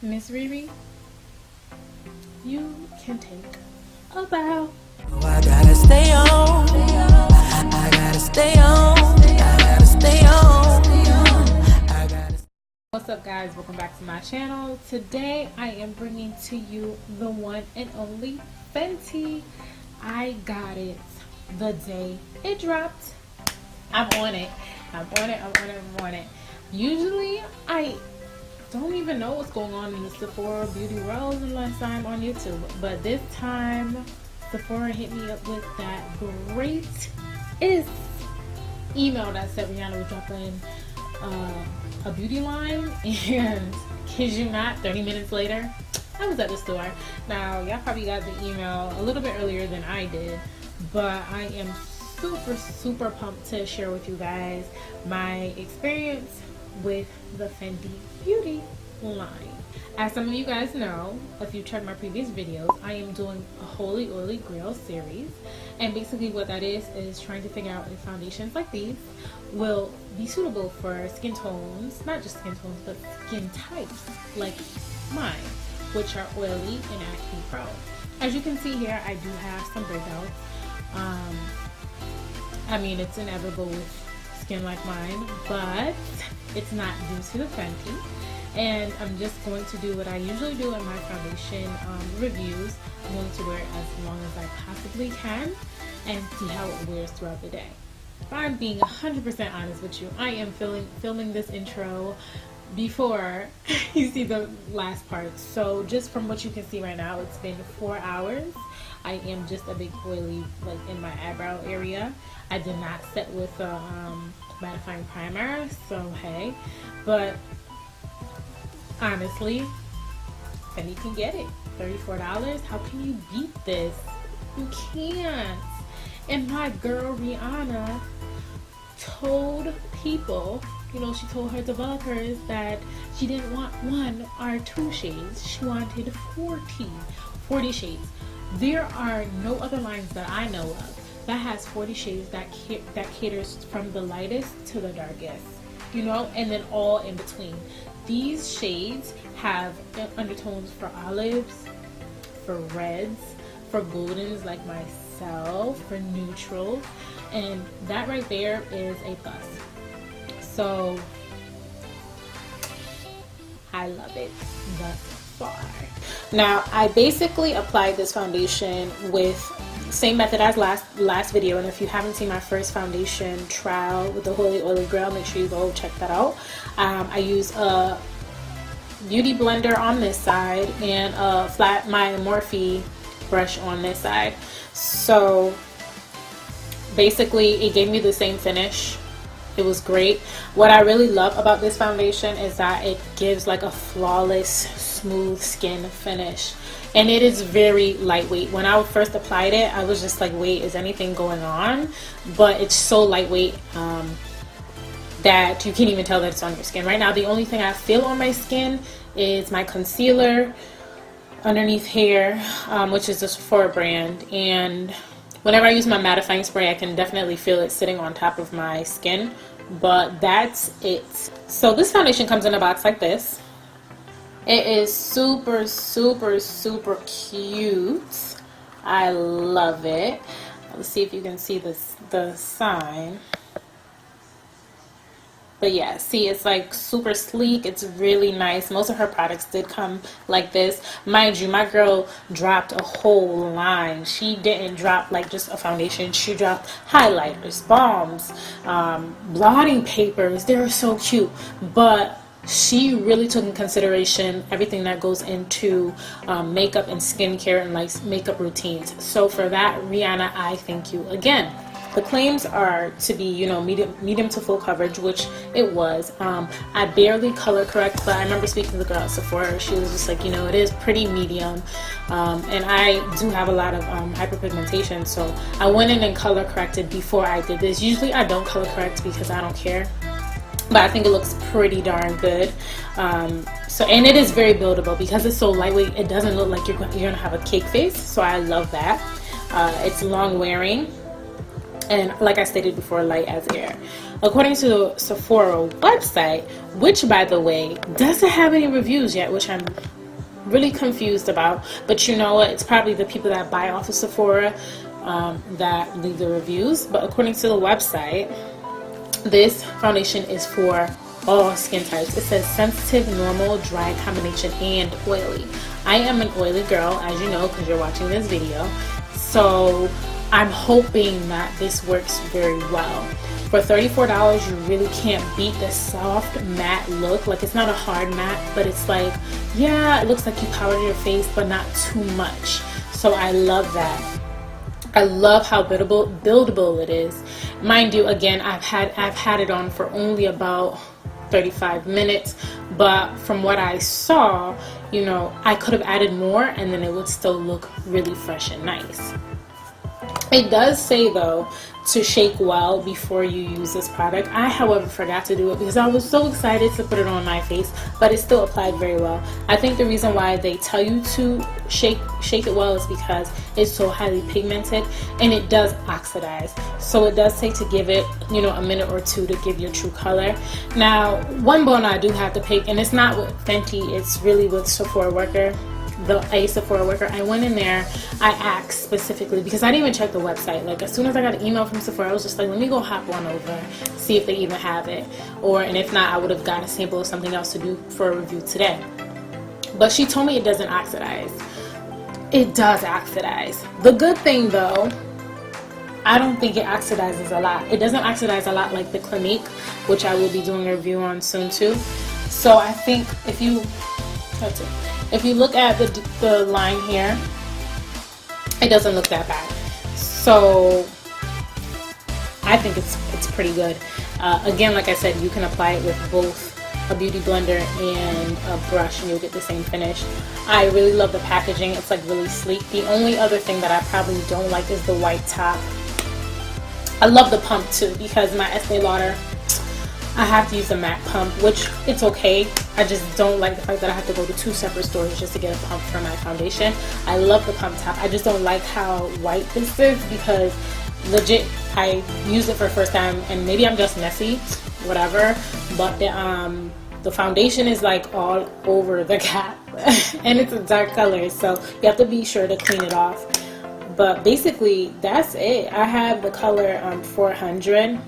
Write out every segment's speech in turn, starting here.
Miss Riri, you can take a bow. I gotta stay on. I gotta stay on. I gotta stay on. I gotta. What's up, guys? Welcome back to my channel. Today I am bringing to you the one and only Fenty. I got it the day it dropped. I'm on it. I'm on it. I'm on it. I'm on it. Usually I don't even know what's going on in the Sephora beauty world unless I'm on YouTube, but this time Sephora hit me up with that great email that said Rihanna was dropping a beauty line, and kid you not, 30 minutes later I was at the store. Now y'all probably got the email a little bit earlier than I did, but I am super pumped to share with you guys my experience with the Fenty beauty line. As some of you guys know, if you checked my previous videos, I am doing a Holy Oily Grail series, and basically what that is trying to figure out if foundations like these will be suitable for skin tones, not just skin tones, but skin types like mine, which are oily and acne prone. As you can see here, I do have some breakouts. I mean, it's inevitable with skin like mine, but it's not due to the Fenty. And I'm just going to do what I usually do in my foundation reviews. I'm going to wear it as long as I possibly can and see how it wears throughout the day. If I'm being 100% honest with you, I am filming this intro before you see the last part. So just from what you can see right now, it's been 4 hours. I am just a big oily, like in my eyebrow area. I did not set with a mattifying primer, so hey. But honestly, Fenty can get it. $34. How can you beat this? You can't. And my girl Rihanna told people, you know, she told her developers that she didn't want 1 or 2 shades. She wanted 40 shades. There are no other lines that I know of that has 40 shades that caters from the lightest to the darkest, you know, and then all in between. These shades have undertones for olives, for reds, for goldens like myself, for neutrals, and that right there is a plus. So I love it thus far. Now I basically applied this foundation with same method as last video, and if you haven't seen my first foundation trial with the Holy Oily Grail, make sure you go check that out. I use a beauty blender on this side and my Morphe brush on this side. So basically it gave me the same finish. It was great. What I really love about this foundation is that it gives like a flawless, smooth skin finish. And it is very lightweight. When I first applied it, I was just like, wait, is anything going on? But it's so lightweight that you can't even tell that it's on your skin. Right now, the only thing I feel on my skin is my concealer underneath here, which is the Sephora brand. And whenever I use my mattifying spray, I can definitely feel it sitting on top of my skin. But that's it. So this foundation comes in a box like this. It is super cute. I love it. Let's see if you can see the sign. But yeah, see, it's like super sleek. It's really nice. Most of her products did come like this. Mind you, my girl dropped a whole line. She didn't drop like just a foundation. She dropped highlighters, balms, blotting papers. They're so cute. But she really took in consideration everything that goes into makeup and skincare and like makeup routines. So for that, Rihanna, I thank you again. The claims are to be, you know, medium to full coverage, which it was. I barely color correct, but I remember speaking to the girl at Sephora. She was just like, you know, it is pretty medium. And I do have a lot of hyperpigmentation, so I went in and color corrected before I did this. Usually I don't color correct because I don't care, but I think it looks pretty darn good. So, and it is very buildable because it's so lightweight. It doesn't look like you're gonna have a cake face, so I love that. It's long wearing. and like I stated before, light as air. According to the Sephora website, which by the way doesn't have any reviews yet, which I'm really confused about, but you know what, it's probably the people that buy off of Sephora that leave the reviews. But according to the website, this foundation is for all skin types. It says sensitive, normal, dry combination, and oily. I am an oily girl, as you know, because you're watching this video, so I'm hoping that this works very well. For $34, you really can't beat the soft matte look. Like, it's not a hard matte, but it's like, yeah, it looks like you powdered your face, but not too much. So I love that. I love how buildable it is. Mind you, again, I've had it on for only about 35 minutes, but from what I saw, you know, I could have added more and then it would still look really fresh and nice. It does say though to shake well before you use this product. I, however, forgot to do it because I was so excited to put it on my face, but it still applied very well. I think the reason why they tell you to shake it well is because it's so highly pigmented and it does oxidize. So it does take to give it, you know, a minute or two to give your true color. Now, one bone I do have to pick, and it's not with Fenty, it's really with Sephora Worker. A Sephora worker. I went in there, I asked specifically because I didn't even check the website. Like, as soon as I got an email from Sephora, I was just like, let me go hop on over, see if they even have it, and if not, I would have gotten a sample of something else to do for a review today. But she told me it doesn't oxidize. It does oxidize. The good thing though, I don't think it oxidizes a lot. It doesn't oxidize a lot like the Clinique, which I will be doing a review on soon too. So I think if you look at the line here, it doesn't look that bad. So I think it's pretty good. Again, like I said, you can apply it with both a beauty blender and a brush and you'll get the same finish. I really love the packaging. It's like really sleek. The only other thing that I probably don't like is the white top. I love the pump too because my Estee Lauder, I have to use a matte pump, which it's okay. I just don't like the fact that I have to go to 2 separate stores just to get a pump for my foundation. I love the pump top. I just don't like how white this is because legit I used it for the first time and maybe I'm just messy, whatever, but the foundation is like all over the cap and it's a dark color, so you have to be sure to clean it off. But basically that's it. I have the color 400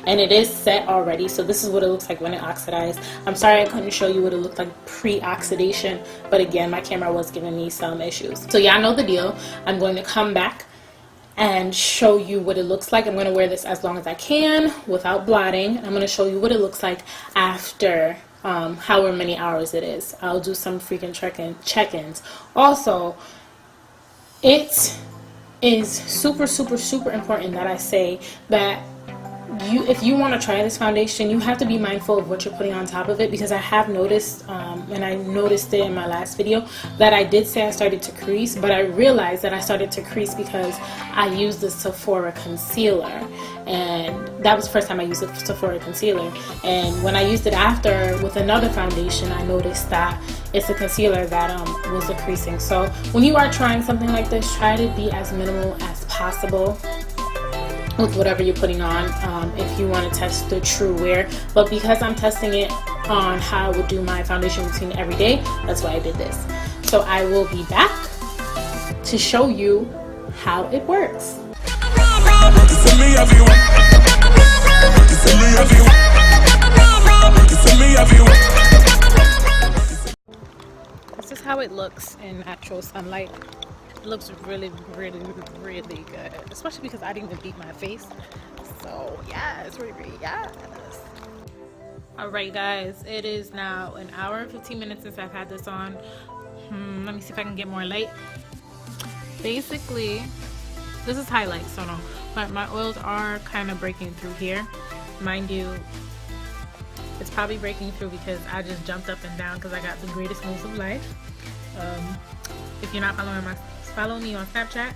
and it is set already, so this is what it looks like when it oxidized. I'm sorry I couldn't show you what it looked like pre-oxidation, but again, my camera was giving me some issues. So yeah, I know the deal. I'm going to come back and show you what it looks like. I'm going to wear this as long as I can without blotting. I'm going to show you what it looks like after however many hours it is. I'll do some freaking check-ins. Also, it is super important that I say that if you want to try this foundation, you have to be mindful of what you're putting on top of it, because I have noticed, and I noticed it in my last video, that I did say I started to crease, but I realized that I started to crease because I used the Sephora concealer, and that was the first time I used the Sephora concealer. And when I used it after with another foundation, I noticed that it's a concealer that was the creasing. So when you are trying something like this, try to be as minimal as possible with whatever you're putting on, if you want to test the true wear. But because I'm testing it on how I would do my foundation routine every day, that's why I did this. So I will be back to show you how it works. This is how it looks in natural sunlight. It looks really good, especially because I didn't even beat my face. So yeah, it's really yes. Alright guys, it is now an hour and 15 minutes since I've had this on. Let me see if I can get more light. Basically, this is highlights, so no, but my oils are kind of breaking through here. Mind you, it's probably breaking through because I just jumped up and down because I got the greatest moves of life. If you're not following me on Snapchat,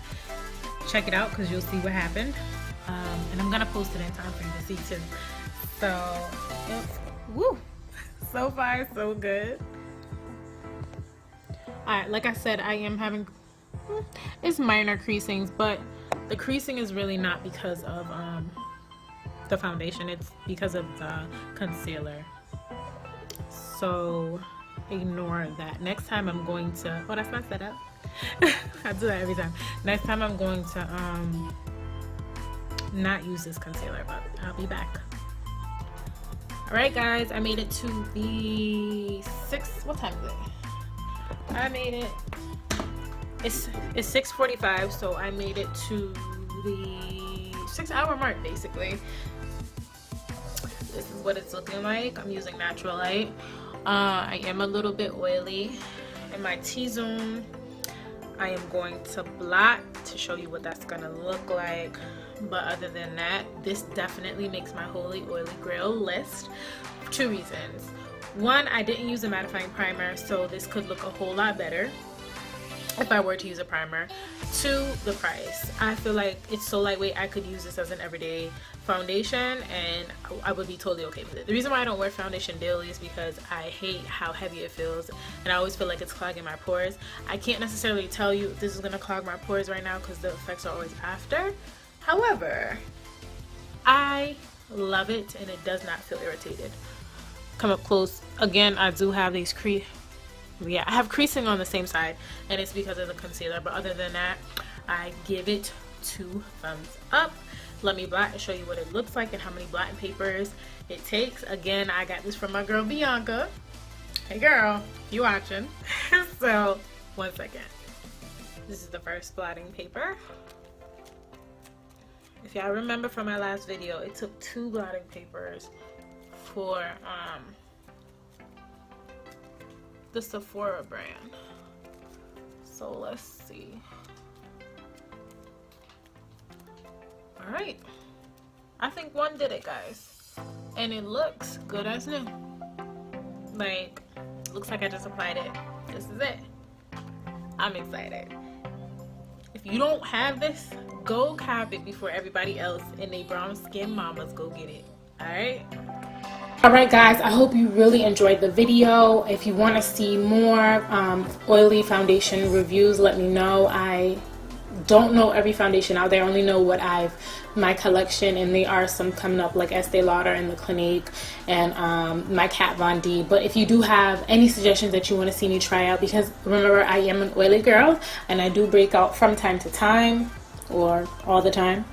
check it out because you'll see what happened. And I'm gonna post it in time for you to see too. So, woo! So far, so good. Alright, like I said, I am having it's minor creasings, but the creasing is really not because of the foundation. It's because of the concealer. So ignore that. Next time I'm going to, oh, that's not set up. I do that every time. Next time I'm going to not use this concealer, but I'll be back. Alright guys, I made it to the what time is it? I made it, it's 6:45, so I made it to the 6-hour mark basically. This is what it's looking like. I'm using natural light. I am a little bit oily. In my T-zone, I am going to blot to show you what that's gonna look like. But other than that, this definitely makes my Holy Oily Grail list for 2 reasons. One, I didn't use a mattifying primer, so this could look a whole lot better if I were to use a primer. 2, the price. I feel like it's so lightweight, I could use this as an everyday foundation and I would be totally okay with it. The reason why I don't wear foundation daily is because I hate how heavy it feels and I always feel like it's clogging my pores. I can't necessarily tell you if this is going to clog my pores right now because the effects are always after. However, I love it and it does not feel irritated. Come up close. Again, I do have these I have creasing on the same side and it's because of the concealer, but other than that, I give it 2 thumbs up. Let me blot and show you what it looks like and how many blotting papers it takes. Again, I got this from my girl Bianca. Hey girl, you watching? So, 1 second. This is the first blotting paper. If y'all remember from my last video, it took 2 blotting papers for the Sephora brand. So let's see. All right, I think 1 did it, guys, and it looks good as new. Like, looks like I just applied it. This is it. I'm excited. If you don't have this, go cop it before everybody else and they brown skin mamas go get it. Alright guys, I hope you really enjoyed the video. If you want to see more oily foundation reviews, let me know. I don't know every foundation out there. I only know what my collection, and there are some coming up like Estee Lauder and the Clinique and my Kat Von D. But if you do have any suggestions that you want to see me try out, because remember, I am an oily girl and I do break out from time to time or all the time,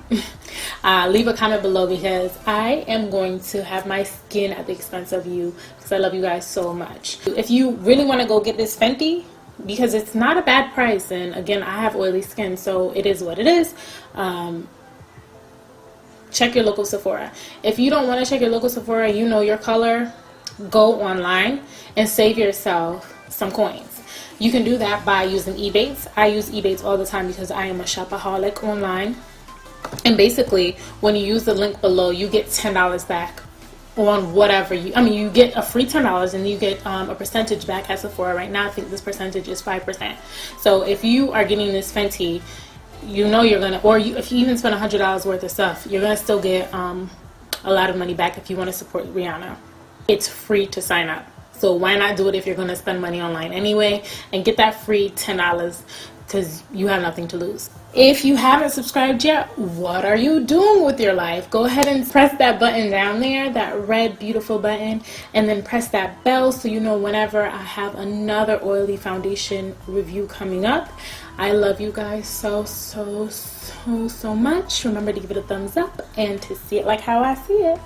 leave a comment below because I am going to have my skin at the expense of you because I love you guys so much. If you really want to go get this Fenty, because it's not a bad price, and again, I have oily skin, so it is what it is. Check your local Sephora. If you don't want to check your local Sephora, you know your color, go online and save yourself some coins. You can do that by using Ebates. I use Ebates all the time because I am a shopaholic online. And basically, when you use the link below, you get $10 back on whatever you get a free $10 and you get a percentage back at Sephora. Right now I think this percentage is 5%. So if you are getting this Fenty, you know you're gonna, or if you even spend $100 worth of stuff, you're gonna still get a lot of money back if you want to support Rihanna. It's free to sign up, so why not do it if you're gonna spend money online anyway and get that free $10 because you have nothing to lose. If you haven't subscribed yet, what are you doing with your life? Go ahead and press that button down there, that red beautiful button, and then press that bell so you know whenever I have another oily foundation review coming up. I love you guys so much. Remember to give it a thumbs up and to see it like how I see it.